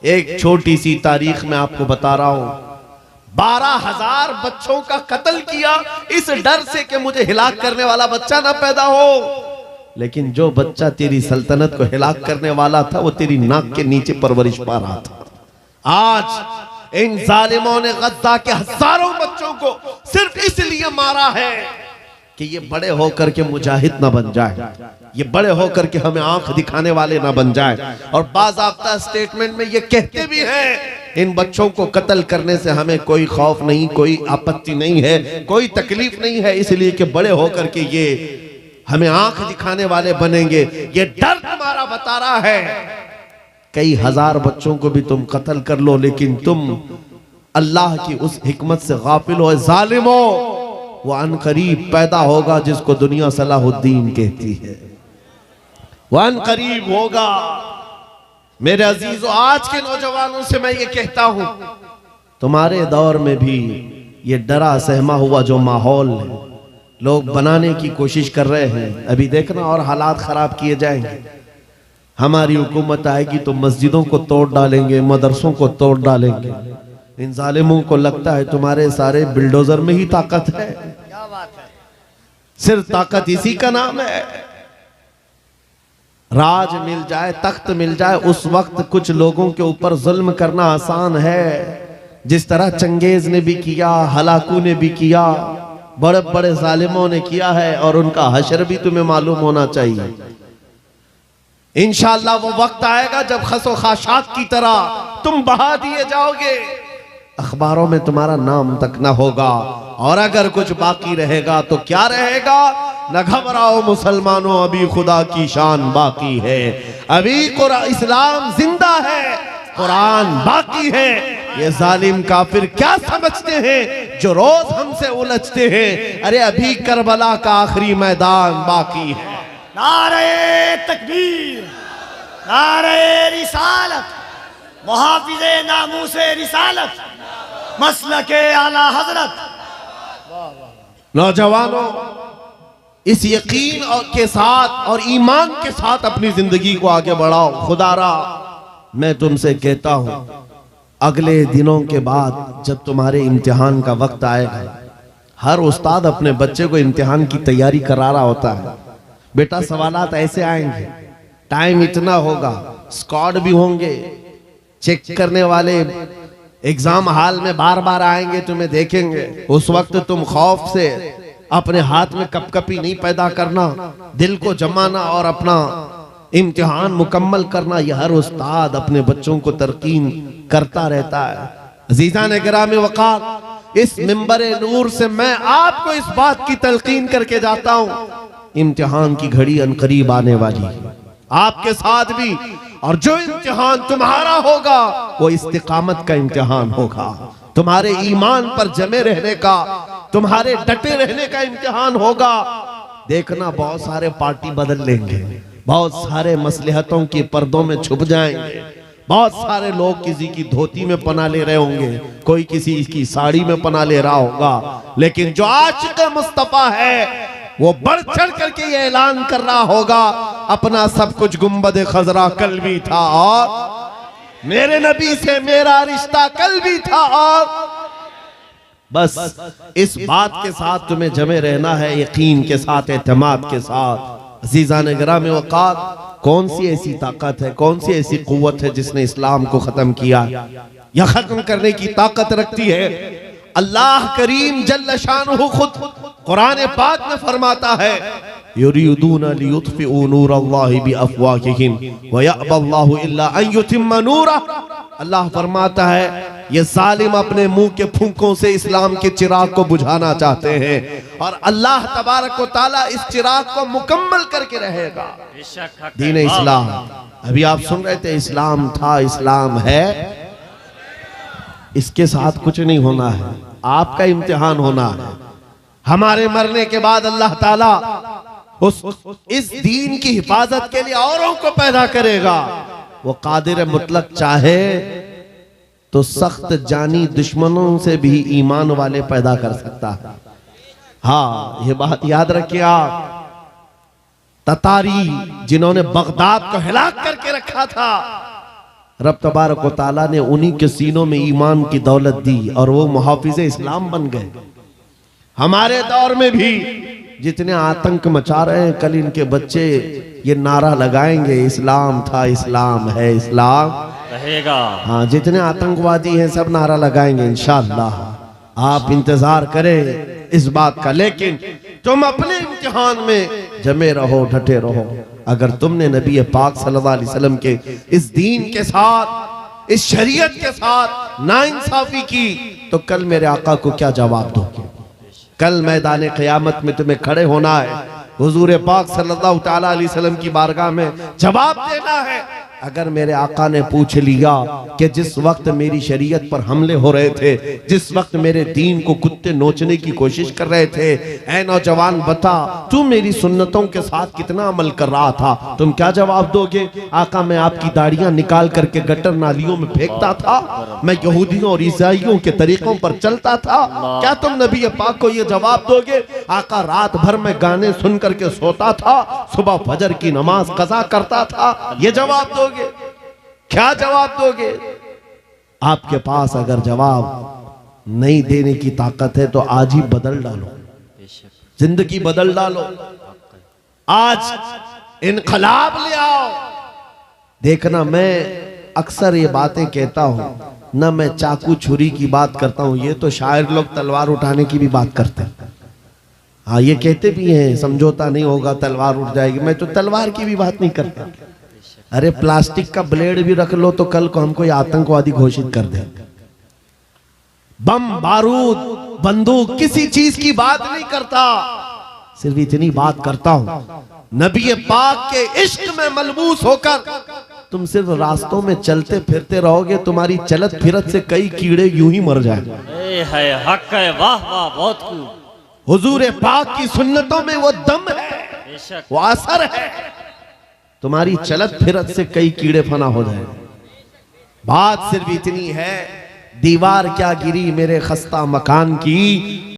एक छोटी सी तारीख में आपको बता रहा हूं, 12,000 बच्चों का कत्ल किया इस डर से कि मुझे हिलाक करने वाला बच्चा ना पैदा हो। लेकिन जो बच्चा तेरी सल्तनत को हिलाक करने वाला था वो तेरी नाक के नीचे परवरिश पा रहा था। आज इन जालिमों ने गद्दा के हजारों बच्चों को सिर्फ इसलिए मारा है कि ये बड़े होकर के मुजाहिद ना बन जाए, ये बड़े होकर के हमें आंख दिखाने वाले ना बन जाए। और बाज़ाब्ता स्टेटमेंट में ये कहते भी हैं इन बच्चों को कत्ल करने से हमें कोई खौफ नहीं, कोई आपत्ति नहीं है, कोई तकलीफ नहीं है, इसलिए कि बड़े होकर के ये हमें आंख दिखाने वाले बनेंगे। ये डर तुम्हारा बता रहा है कई हजार बच्चों को भी तुम कत्ल कर लो, लेकिन तुम अल्लाह की उस हिकमत से गाफिल हो। जालिमो, वो अनकरीब पैदा होगा जिसको दुनिया सलाहुद्दीन कहती है, वो अनकरीब होगा। मेरे अजीजों, आज के नौजवानों से मैं ये कहता हूं, तुम्हारे दौर में भी ये डरा सहमा हुआ जो माहौल है लोग बनाने की कोशिश कर रहे हैं, अभी देखना और हालात खराब किए जाएंगे। हमारी हुकूमत आएगी तो मस्जिदों को तोड़ डालेंगे, मदरसों को तोड़ डालेंगे। इन जालिमों को लगता है तुम्हारे सारे बिल्डोजर में ही ताकत है। क्या बात है? सिर्फ ताकत इसी का नाम है। राज मिल जाए, तख्त मिल जाए, उस वक्त कुछ लोगों के ऊपर जुल्म करना आसान है, जिस तरह चंगेज ने भी किया, हलाकू ने भी किया, बड़े बड़े जालिमों ने किया है। और उनका हशर भी तुम्हें मालूम होना चाहिए। इंशाअल्लाह वो वक्त आएगा जब खसो खाशात की तरह तुम बहा दिए जाओगे, अखबारों में तुम्हारा नाम तक ना होगा। और अगर कुछ बाकी रहेगा तो क्या रहेगा? न घबराओ मुसलमानों, अभी खुदा की शान बाकी है, अभी इस्लाम जिंदा है, कुरान बाकी है। ये जालिम काफिर क्या समझते हैं जो रोज हमसे उलझते हैं? अरे अभी करबला का आखिरी मैदान बाकी है। नारे तकबीर, नारे रिसालत, मुहाफिज़े नामूसे रिसालत, मसलके आला हजरत। नौजवानों, इस यकीन के साथ और ईमान के साथ अपनी जिंदगी को आगे बढ़ाओ। खुदारा मैं तुमसे कहता हूं, अगले दिनों के बाद जब तुम्हारे इम्तिहान का वक्त आएगा, हर उस्ताद अपने बच्चे को इम्तिहान की तैयारी करा रहा होता है। बेटा सवालात ऐसे आएंगे, टाइम इतना होगा, स्क्वाड भी होंगे, चेक करने वाले एग्जाम हॉल में बार बार आएंगे, तुम्हें देखेंगे। उस वक्त तुम खौफ से अपने हाथ में कपकपी नहीं पैदा करना, दिल को जमाना और अपना इम्तिहान मुकम्मल करना। यह हर उस्ताद अपने बच्चों को तरकीन करता रहता है। अज़ीज़ान गिरामी वक़ार, इस मिंबर नूर से मैं आपको इस बात की तलकीन करके जाता हूं, इम्तिहान की घड़ी अनकरीब आने वाली है, आपके साथ भी। और जो इम्तिहान तुम्हारा होगा वो इस्तिकामत का इम्तिहान होगा, तुम्हारे ईमान पर जमे रहने का, तुम्हारे डटे रहने का इम्तिहान होगा। देखना बहुत सारे पार्टी बदल लेंगे, बहुत सारे मसलहतों के पर्दों में छुप जाएंगे, बहुत सारे लोग किसी की धोती में पना ले रहे होंगे, कोई किसी की साड़ी में पना ले रहा होगा। लेकिन जो आशिक़ मुस्तफा है वो बढ़ चढ़ करके ये ऐलान कर रहा होगा, अपना सब कुछ गुंबद खजरा कल भी था और मेरे नबी से मेरा रिश्ता कल भी था। और बस इस बात के साथ तुम्हें जमे रहना है, यकीन के साथ, एतमाद के साथ। अज़ीज़ान गिरामी वक़ार, कौन सी ऐसी ताकत है, कौन सी ऐसी कुव्वत है जिसने इस्लाम को खत्म किया या खत्म करने की ताकत रखती है? अल्लाह करीम जल्ल शानुहु खुद कुरान पाक में फरमाता है, युरीदूना लियुत्फिउ नूरल्लाहि बिअफ़वाहिहिम व यअबल्लाहु इल्ला अन युतिम्मा नूरह। अल्लाह फरमाता है ये जालिम अपने मुंह के फूंकों से इस्लाम के चिराग को बुझाना चाहते हैं, और अल्लाह तबारक व तआला इस चिराग को मुकम्मल करके रहेगा। दीन इस्लाम, अभी आप सुन रहे थे, इस्लाम था, इस्लाम है, इसके साथ कुछ नहीं होना है, आपका इम्तिहान होना है। हमारे मरने के बाद अल्लाह ताला इस दीन की हिफाजत के लिए औरों को पैदा करेगा। वो कादिर मुतलक चाहे तो सख्त जानी दुश्मनों से भी ईमान वाले पैदा कर सकता है। हाँ, ये बात याद रखिए आप। ततारी जिन्होंने बगदाद को हिलाक करके रखा था, रब तबारक व तआला ने उन्हीं के सीनों में ईमान की दौलत दी और वो मुहाफिज़े इस्लाम बन गए। हमारे दौर में भी जितने आतंक मचा रहे हैं, कल इनके बच्चे ये नारा लगाएंगे, इस्लाम था, इस्लाम है, इस्लाम रहेगा। हाँ, जितने आतंकवादी हैं सब नारा लगाएंगे इंशाअल्लाह। आप इंतजार करें इस बात का, लेकिन तुम अपने इम्तिहान में जमे रहो, डटे रहो। अगर तुमने नबी पाक सल्लल्लाहु अलैहि वसल्लम के इस दीन के साथ, इस शरीयत के साथ नाइंसाफी की, तो कल मेरे आका को क्या जवाब दोगे? कल मैदान क़यामत में तुम्हें खड़े होना है, हुजूर पाक सल्लल्लाहु ताला अलैहि वसल्लम की बारगाह में जवाब देना है। अगर मेरे आका ने पूछ लिया कि जिस वक्त मेरी शरीयत पर हमले हो रहे थे, जिस वक्त मेरे दीन को कुत्ते नोचने की कोशिश कर रहे थे, ऐ नौजवान बता तू मेरी सुन्नतों के साथ कितना अमल कर रहा था? तुम क्या जवाब दोगे? आका, मैं आपकी दाढ़ियां निकाल करके गटर नालियों में फेंकता था, मैं यहूदियों और ईसाइयों के तरीकों पर चलता था। क्या तुम नबी पाक को यह जवाब दोगे? आका, रात भर में गाने सुन करके सोता था, सुबह फजर की नमाज कज़ा करता था, ये जवाब दोगे? क्या जवाब दोगे? आपके पास अगर जवाब नहीं देने की ताकत है तो आज ही बदल डालो, जिंदगी बदल डालो, आज इनकलाब ले आओ। देखना, मैं अक्सर ये बातें कहता हूं ना, मैं चाकू छुरी की बात करता हूं, ये तो शायर लोग तलवार उठाने की भी बात करते हैं। हाँ, ये कहते भी हैं समझौता नहीं होगा, तलवार उठ जाएगी। मैं तो तलवार की भी बात नहीं करता। अरे प्लास्टिक का ब्लेड भी रख लो तो कल को हमको ये आतंकवादी घोषित कर दे। बम, बारूद, बंदूक, किसी चीज की बात नहीं करता, सिर्फ इतनी बात करता हूं, नबी पाक के इश्क में मलबूस होकर तुम सिर्फ रास्तों में चलते फिरते रहोगे, तुम्हारी चलत फिरत से कई कीड़े यूं ही मर जाएंगे। हक है, वाह वाह, बहुत खूब। हुजूर पाक की सुन्नतों में वो दम है, वो असर है, तुम्हारी चलत फिरत से कई कीड़े फना हो जाए। बात सिर्फ इतनी है, दीवार क्या गिरी मेरे खस्ता मकान की,